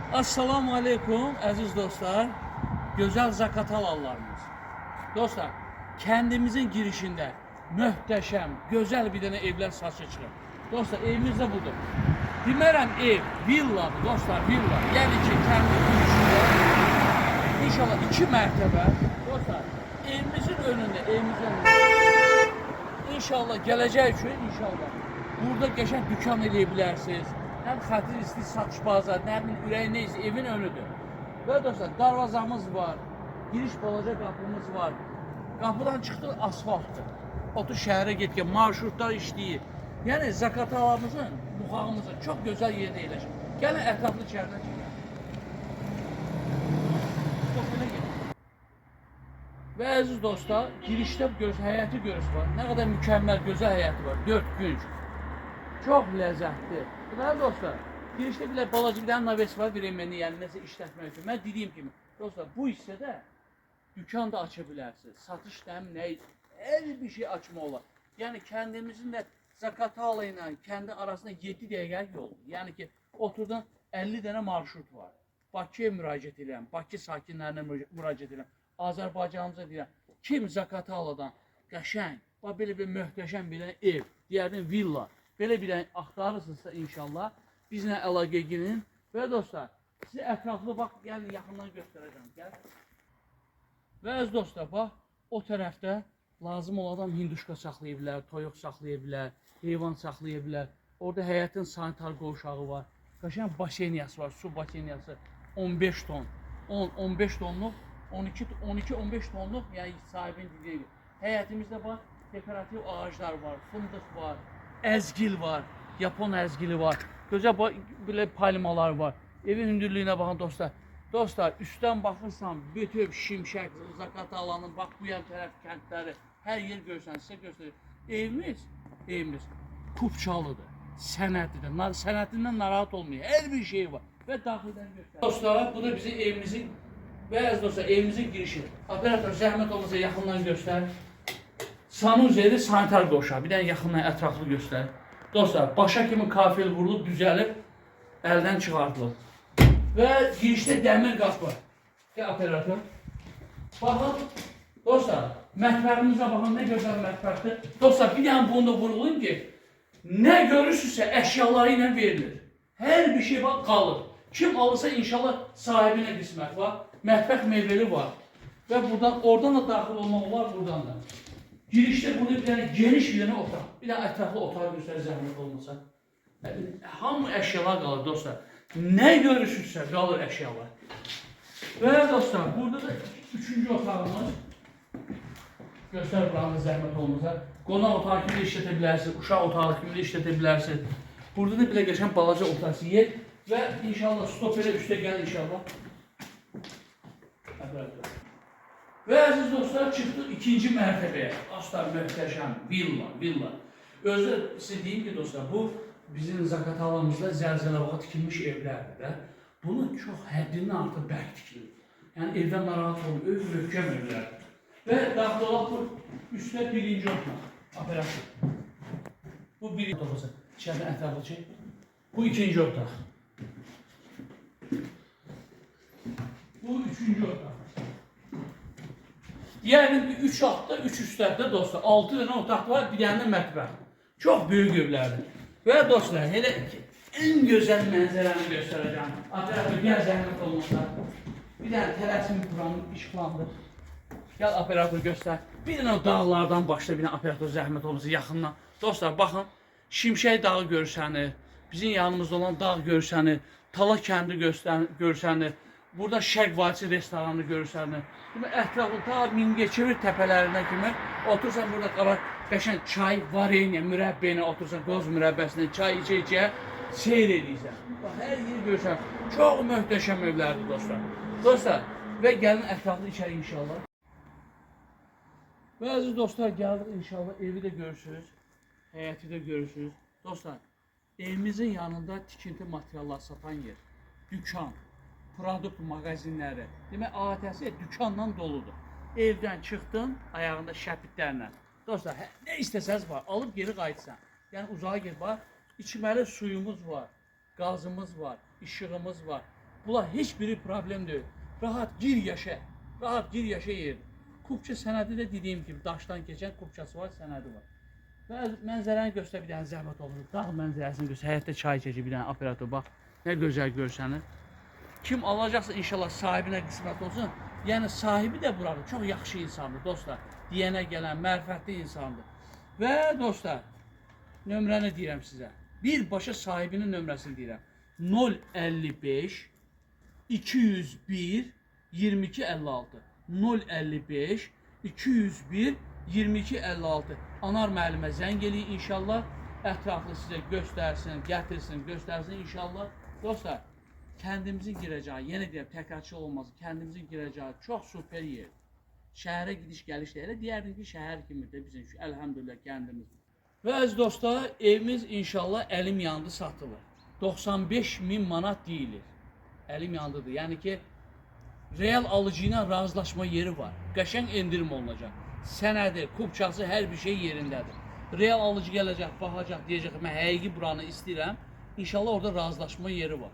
Assalamu aleykum əziz dostlar, gözəl Zaqatala alanlarımız. Dostlar, kendimizin girişinde möhtəşəm, gözəl bir dənə evlər satışa çıxır. Dostlar, evimiz de budur. Demərəm ev, villadır dostlar, villa. Yəni ki, kendi girişində inşallah 2 mərtəbə. Dostlar, evimizin önündə inşallah gələcək üçün inşallah burada qəşəng dükkan eləyə hem xatir isti satış bazar, ne bileyim ürəyi neyse evin önüdür. Ve dostlar darvazamız var, giriş balaca kapımız var. Kapıdan çıktı asfalttır. Otur şehre gitken marşrutlar işleyir. Yani Zaqatalamızın, buxağımızın çok güzel yerine yerleşir. Gəlin ətraflı içeriden çekelim. Ve aziz dostlar, girişte həyəti görürsünüz var. Ne kadar mükemmel, güzel həyəti var. 4 gün. Çok lezzetli. Değerli dostlar, girişte bile balacı bir tane naves var, vereyim beni yani nəsə işletmek için. Ben dediğim gibi, dostlar bu hissədə dükkan da açabilirsiniz. Satış dem ne, her bir şey açma olar. Yani kendimizin de Zaqatala ile kendi arasında 7 dəqiqəlik yol. Yani ki oturdan 50 tane marşrut var. Bakıya müraciət edirəm, Bakı sakinlerine müraciət edirəm. Azərbaycanımıza deyirəm, kim Zaqataladan qəşəng, belə bir möhtəşəm bir ev, deyərdim villa, belə bir axtarırsınızsa inşallah bizlə əlaqə girin. Və dostlar, size ətraflı bax, gəlin yaxından göstərəcəm. Gəl. Və əziz dostlar, bax, o tərəfdə lazım olan adam hinduşka saxlaya bilər, toyuq saxlaya bilər, heyvan saxlaya bilər. Orada həyətin sanitar qovşağı var. Qəşəng baseniyası var, su baseniyası 15 ton. 10-15 tonluq, 12-15 tonluq, yəni sahibin dediyi gibi. Həyətimizdə bax, dekorativ ağaclar var, fındıq var, əzgil var, Japon əzgili var. Gözəl belə palmalar var. Evin hündürlüyünə baxın dostlar. Dostlar, üstten baxırsan, Bütöv, Şimşək, Zaqatalanın, bax bu yan tərəf kəndləri, hər yer görsən, sizə göstərir. Evimiz Kupçalıdır, sənədlidir. Sənədindən narahat olmuyor. Hər bir şey var. Və daxildən göstərir. Dostlar, bu da bizim evimizin, bəzi dostlar, evimizin girişi. Operator, zəhmət olmasa yaxından göstər. Sanuzeli sanitar qovşağı. Bir dənə yaxından ətraflı göstər. Dostlar, başa kimi kafel vurulub, düzəlib, əldən çıxartılıb. Və girişdə dəmir qapı. Gəl operator. Baxın, dostlar, mətbəximizə baxın, nə gözəl mətbəxdir. Dostlar, bir dənə bunu da vurulun ki, nə görürsünüzsə əşyaları ilə verilir. Hər bir şey var, qalır. Kim alırsa inşallah sahibinə qismət var. Mətbəx meyveli var. Və buradan, oradan da daxil olmaq var, buradan da. Girişte burada bir tane geniş bir tane otaq. Bir tane ətraflı otağı göstərir zəhmət olmasa. Hamı əşyalar qalır dostlar. Ne görürsünüzsə qalır əşyalar. Və dostlar, burada da 3-cü otağımız. Göstər buranı zəhmət olmasa. Qonaq otağı kimi işlədə bilərsiniz, uşaq otağı kimi işlədə bilərsiniz. Burada da belə qəşəng balaca otaq yer və inşallah stoperə üstə gəl inşallah. Ve aziz dostlar, çıktık 2. mərtəbəyə. Asla möhtəşəm, villa. Özü size deyim ki dostlar, bu bizim Zaqatalamızda zəlzələ vaxt tikilmiş evlərdir də. Bunu çox həddindən artıq bərk tikilir. Yəni evdən narahat olun, möhkəm evlərdir. Və daxil olaq bu üstə 1-ci otaq. Operasyon. Bu 1-ci otaq. İçərdən ətraflı çək. Bu 2-ci otaq. Bu 3-cü otaq. Yani 3 altda, 3 üstlərdə dostlar, 6 dənə otaq var, bir dənə mətbəx. Çox böyük evlərdir. Və dostlar, hele en gözəl mənzərəni göstərəcəm. Operator, gəl zəhmət olmasa. Bir dənə tələsimi buranın işıqlandır. Gəl operator göstər. Bir dənə o dağlardan başla, bir dənə operator zəhmət olmasa yaxından. Dostlar, baxın, Şimşək dağı görsənir, bizim yanımızda olan dağ görsənir, Tala kəndi görsənir. Burada Şərq Vadisi restoranı görürsənir. Ətraflı ta Mingəçevir təpələrinə kimi otursan burada qalar qəşəng çay, varenya, mürəbbə ilə otursan qoz mürəbbəsində çay içə-içə seyr edirsən. Hər yeri görürsən. Çox möhtəşəm evlərdir dostlar. Dostlar, və gəlin ətraflı içəri inşallah. Və əziz dostlar, gəldik inşallah evi də görürsünüz, həyəti də görürsünüz. Dostlar, evimizin yanında tikinti materiallar satan yer, dükkan, produkt mağazinləri. Demək, ATS dükkandan doludur. Evdən çıxdın, ayağında şəpitlərlə. Dostlar, nə istəsəniz var, alıb geri qayıtsan. Yəni uzağa gir, bax, içməli suyumuz var, qazımız var, işığımız var. Bunlar heç biri problem deyil. Rahat gir yaşa. Rahat gir yaşa yer. Kupça sənədi də dediyim kimi daşdan keçən kupçası var, sənədi var. Və mənzərəni göstər, bir dənə zəhmət olur. Dağ mənzərəsini göstər. Həyətdə çay çəkir bir dənə operator, bax. Nə gözəl görsənir. Kim alacaqsa inşallah sahibinə qismət olsun. Yəni sahibi də buradır. Çox yaxşı insandır dostlar. Deyənə gələn mərifətli insandır. Və dostlar, nömrəni deyirəm sizə. Birbaşa sahibinin nömrəsini deyirəm. 055 201 2256 055 201 2256 Anar müəllimə zəng eləyin inşallah. Ətraflı sizə göstərsin, gətirsin, göstərsin inşallah. Dostlar, kəndimizin girəcəyi, yenə deyirəm, təkrarçı olmaz, kəndimizin girəcəyi çox super yer. Şəhərə gidiş gəliş də elə deyərdim ki, şəhər kimidir bizim şu, əlhamdülillah kəndimiz. Və əziz dostlar, evimiz inşallah əlim yandı satılır. 95.000 manat deyilir. Əlim yandıdır. Yəni ki, real alıcı ilə razılaşma yeri var. Qəşəng endirim olunacaq. Sənədi, kupçası, hər bir şey yerindədir. Real alıcı gələcək, baxacaq, deyəcək, mən həqiqi buranı istəyirəm. İnşallah orada razılaşma yeri var.